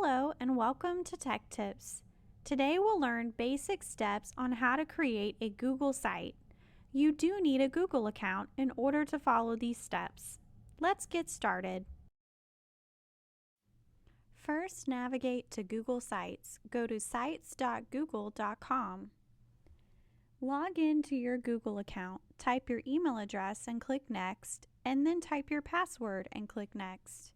Hello and welcome to Tech Tips. Today we'll learn basic steps on how to create a Google site. You do need a Google account in order to follow these steps. Let's get started. First, navigate to Google Sites. Go to sites.google.com. Log into your Google account, type your email address and click Next, and then type your password and click Next.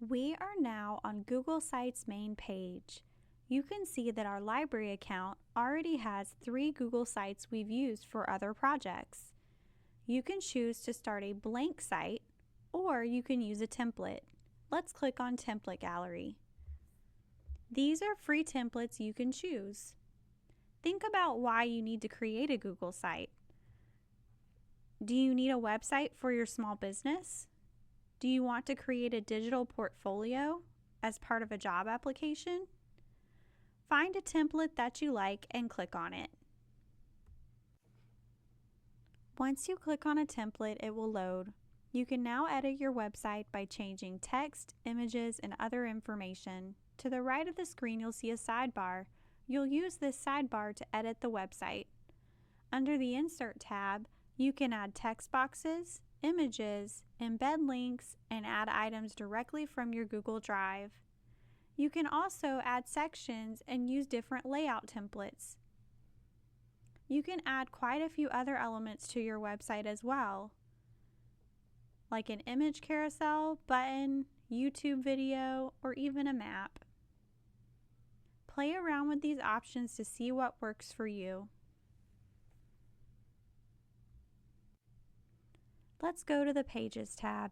We are now on Google Sites main page. You can see that our library account already has 3 Google Sites we've used for other projects. You can choose to start a blank site, or you can use a template. Let's click on Template Gallery. These are free templates you can choose. Think about why you need to create a Google site. Do you need a website for your small business? Do you want to create a digital portfolio as part of a job application? Find a template that you like and click on it. Once you click on a template, it will load. You can now edit your website by changing text, images, and other information. To the right of the screen, you'll see a sidebar. You'll use this sidebar to edit the website. Under the Insert tab, you can add text boxes, images, embed links, and add items directly from your Google Drive. You can also add sections and use different layout templates. You can add quite a few other elements to your website as well, like an image carousel, button, YouTube video, or even a map. Play around with these options to see what works for you. Let's go to the Pages tab.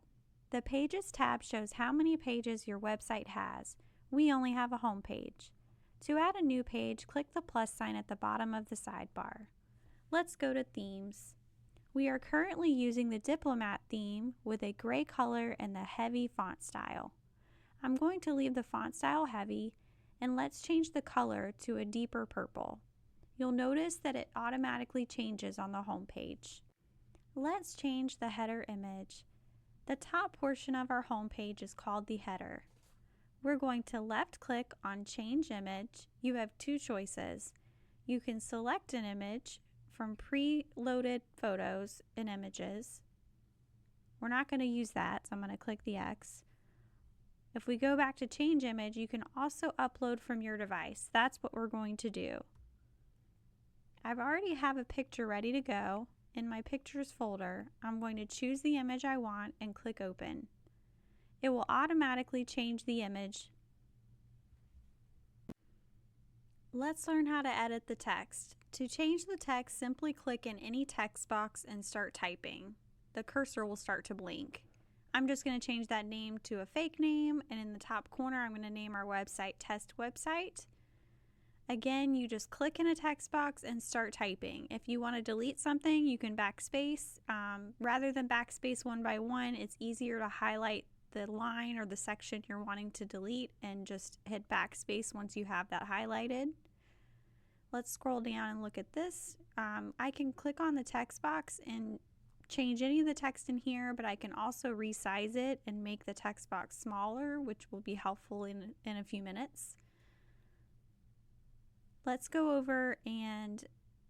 The Pages tab shows how many pages your website has. We only have a home page. To add a new page, click the plus sign at the bottom of the sidebar. Let's go to Themes. We are currently using the Diplomat theme with a gray color and the heavy font style. I'm going to leave the font style heavy, and let's change the color to a deeper purple. You'll notice that it automatically changes on the home page. Let's change the header image. The top portion of our home page is called the header. We're going to left click on Change Image. You have 2 choices. You can select an image from pre-loaded photos and images. We're not going to use that, so I'm going to click the X. If we go back to Change Image, you can also upload from your device. That's what we're going to do. I've already have a picture ready to go. In my Pictures folder, I'm going to choose the image I want and click Open. It will automatically change the image. Let's learn how to edit the text. To change the text, simply click in any text box and start typing. The cursor will start to blink. I'm just going to change that name to a fake name, and in the top corner I'm going to name our website Test Website. Again, you just click in a text box and start typing. If you want to delete something, you can backspace. Rather than backspace one by one, it's easier to highlight the line or the section you're wanting to delete and just hit backspace once you have that highlighted. Let's scroll down and look at this. I can click on the text box and change any of the text in here, but I can also resize it and make the text box smaller, which will be helpful in a few minutes. Let's go over and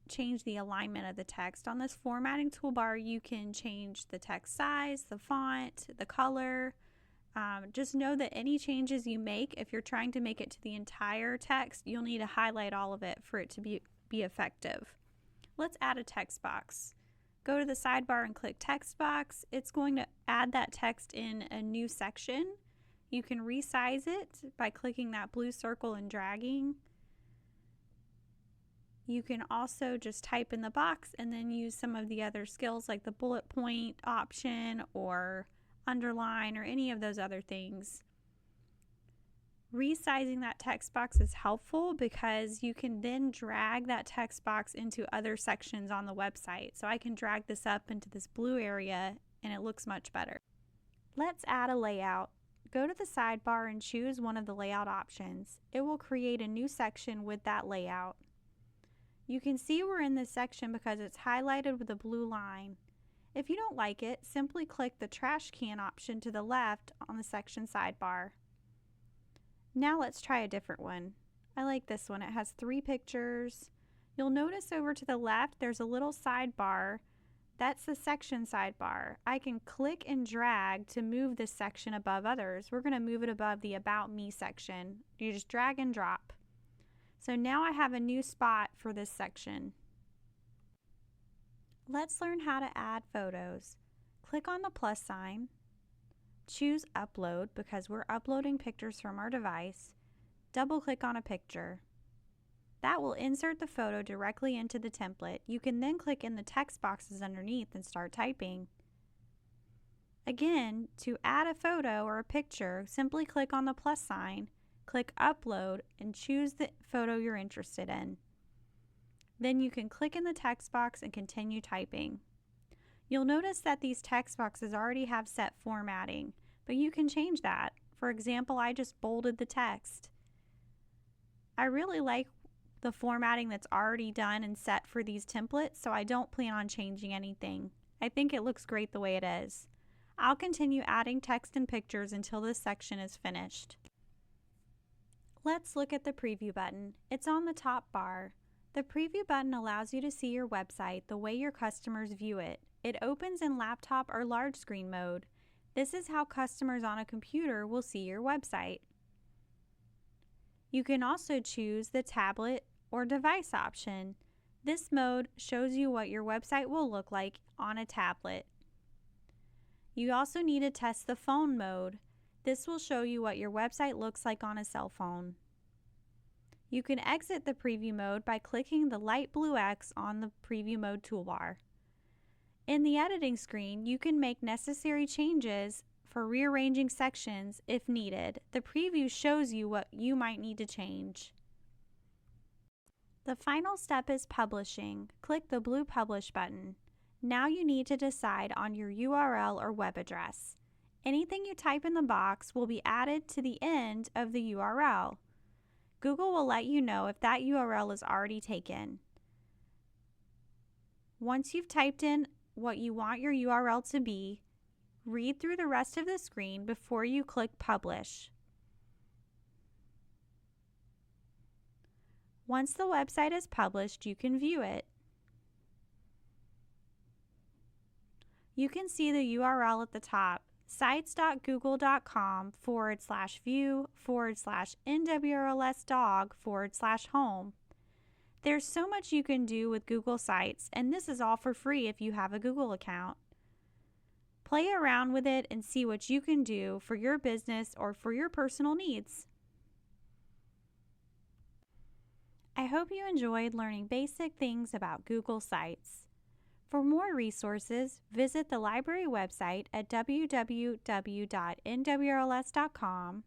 change the alignment of the text. On this formatting toolbar, you can change the text size, the font, the color. Just know that any changes you make, if you're trying to make it to the entire text, you'll need to highlight all of it for it to be effective. Let's add a text box. Go to the sidebar and click Text Box. It's going to add that text in a new section. You can resize it by clicking that blue circle and dragging. You can also just type in the box and then use some of the other skills like the bullet point option or underline or any of those other things. Resizing that text box is helpful because you can then drag that text box into other sections on the website. So I can drag this up into this blue area and it looks much better. Let's add a layout. Go to the sidebar and choose one of the layout options. It will create a new section with that layout. You can see we're in this section because it's highlighted with a blue line. If you don't like it, simply click the trash can option to the left on the section sidebar. Now let's try a different one. I like this one. It has 3 pictures. You'll notice over to the left there's a little sidebar. That's the section sidebar. I can click and drag to move this section above others. We're going to move it above the About Me section. You just drag and drop. So now I have a new spot for this section. Let's learn how to add photos. Click on the plus sign. Choose Upload because we're uploading pictures from our device. Double-click on a picture. That will insert the photo directly into the template. You can then click in the text boxes underneath and start typing. Again, to add a photo or a picture, simply click on the plus sign, click Upload, and choose the photo you're interested in. Then you can click in the text box and continue typing. You'll notice that these text boxes already have set formatting, but you can change that. For example, I just bolded the text. I really like the formatting that's already done and set for these templates, so I don't plan on changing anything. I think it looks great the way it is. I'll continue adding text and pictures until this section is finished. Let's look at the preview button. It's on the top bar. The preview button allows you to see your website the way your customers view it. It opens in laptop or large screen mode. This is how customers on a computer will see your website. You can also choose the tablet or device option. This mode shows you what your website will look like on a tablet. You also need to test the phone mode. This will show you what your website looks like on a cell phone. You can exit the preview mode by clicking the light blue X on the preview mode toolbar. In the editing screen, you can make necessary changes for rearranging sections if needed. The preview shows you what you might need to change. The final step is publishing. Click the blue Publish button. Now you need to decide on your URL or web address. Anything you type in the box will be added to the end of the URL. Google will let you know if that URL is already taken. Once you've typed in what you want your URL to be, read through the rest of the screen before you click Publish. Once the website is published, you can view it. You can see the URL at the top, sites.google.com/view/nwrlsdog/home. There's so much you can do with Google Sites, and this is all for free if you have a Google account. Play around with it and see what you can do for your business or for your personal needs. I hope you enjoyed learning basic things about Google Sites. For more resources, visit the library website at www.nwrls.com,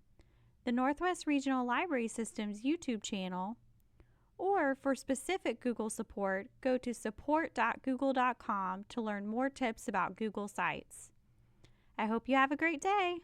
the Northwest Regional Library System's YouTube channel, or for specific Google support, go to support.google.com to learn more tips about Google Sites. I hope you have a great day.